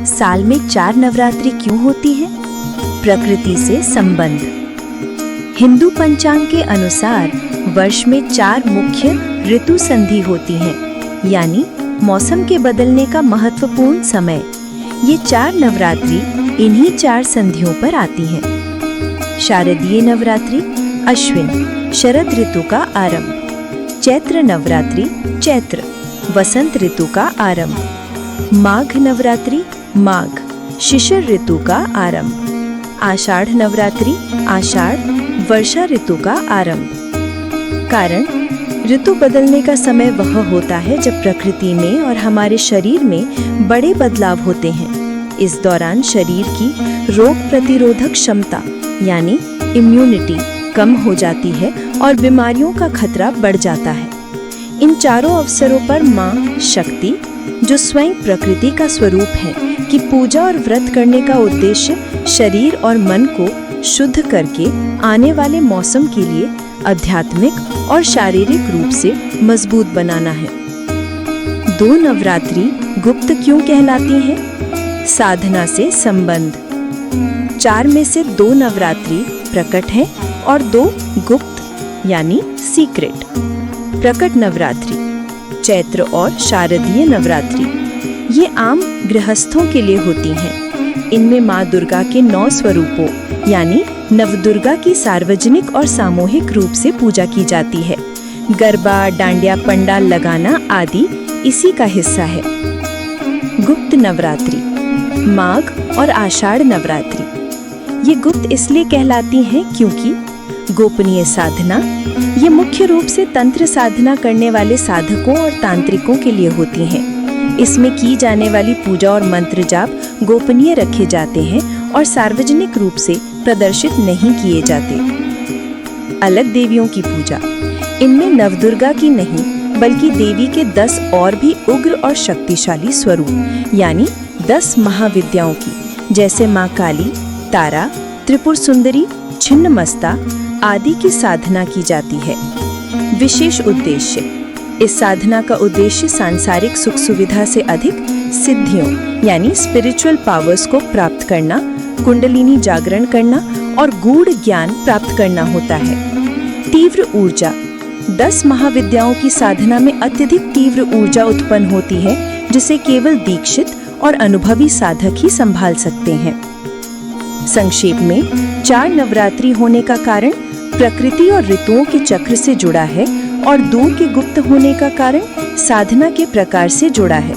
साल में 4 नवरात्रि क्यों होती है? प्रकृति से संबंध। हिंदू पंचांग के अनुसार वर्ष में 4 मुख्य ऋतु संधि होती हैं, यानी मौसम के बदलने का महत्वपूर्ण समय। ये 4 नवरात्रि इन्हीं 4 संधियों पर आती हैं। शारदीय नवरात्रि अश्विन शरद ऋतु का आरंभ, चैत्र नवरात्रि चैत्र वसंत ऋतु का आरंभ, माघ नवरात्रि माघ शिशिर ऋतु का आरंभ, आषाढ़ नवरात्रि आषाढ़ वर्षा ऋतु का आरंभ। कारण ऋतु बदलने का समय वह होता है जब प्रकृति में और हमारे शरीर में बड़े बदलाव होते हैं। इस दौरान शरीर की रोग प्रतिरोधक क्षमता यानी इम्यूनिटी कम हो जाती है और बीमारियों का खतरा बढ़ जाता है। इन चारों अवसरों पर माँ शक्ति, जो स्वयं प्रकृति का स्वरूप है, की पूजा और व्रत करने का उद्देश्य शरीर और मन को शुद्ध करके आने वाले मौसम के लिए आध्यात्मिक और शारीरिक रूप से मजबूत बनाना है। 2 नवरात्रि गुप्त क्यों कहलाती हैं? साधना से संबंध। 4 में से 2 नवरात्रि प्रकट है और 2 गुप्त यानी सीक्रेट। प्रकट नवरात्रि चैत्र और शारदीय नवरात्रि ये आम गृहस्थों के लिए होती हैं। इनमें माँ दुर्गा के 9 स्वरूपों यानी नवदुर्गा की सार्वजनिक और सामूहिक रूप से पूजा की जाती है। गरबा, डांडिया, पंडाल लगाना आदि इसी का हिस्सा है। गुप्त नवरात्रि माघ और आषाढ़ नवरात्रि ये गुप्त इसलिए कहलाती हैं क्योंकि गोपनीय साधना ये मुख्य रूप से तंत्र साधना करने वाले साधकों और तांत्रिकों के लिए होती हैं। इसमें की जाने वाली पूजा और मंत्र जाप गोपनीय रखे जाते हैं और सार्वजनिक रूप से प्रदर्शित नहीं किए जाते। अलग देवियों की पूजा इनमें नवदुर्गा की नहीं बल्कि देवी के 10 और भी उग्र और शक्तिशाली स्वरूप यानी 10 महाविद्याओं की, जैसे माँ काली, तारा, त्रिपुर सुंदरी, छिन्नमस्ता आदि की साधना की जाती है। विशेष उद्देश्य। इस साधना का उद्देश्य सांसारिक सुख सुविधा से अधिक सिद्धियों यानी स्पिरिचुअल पावर्स को प्राप्त करना, कुंडलिनी जागरण करना और गूढ़ ज्ञान प्राप्त करना होता है। तीव्र ऊर्जा। 10 महाविद्याओं की साधना में अत्यधिक तीव्र ऊर्जा उत्पन्न होती है जिसे केवल दीक्षित और अनुभवी साधक ही संभाल सकते हैं। संक्षेप में 4 नवरात्रि होने का कारण प्रकृति और ऋतुओं के चक्र से जुड़ा है और 2 के गुप्त होने का कारण साधना के प्रकार से जुड़ा है।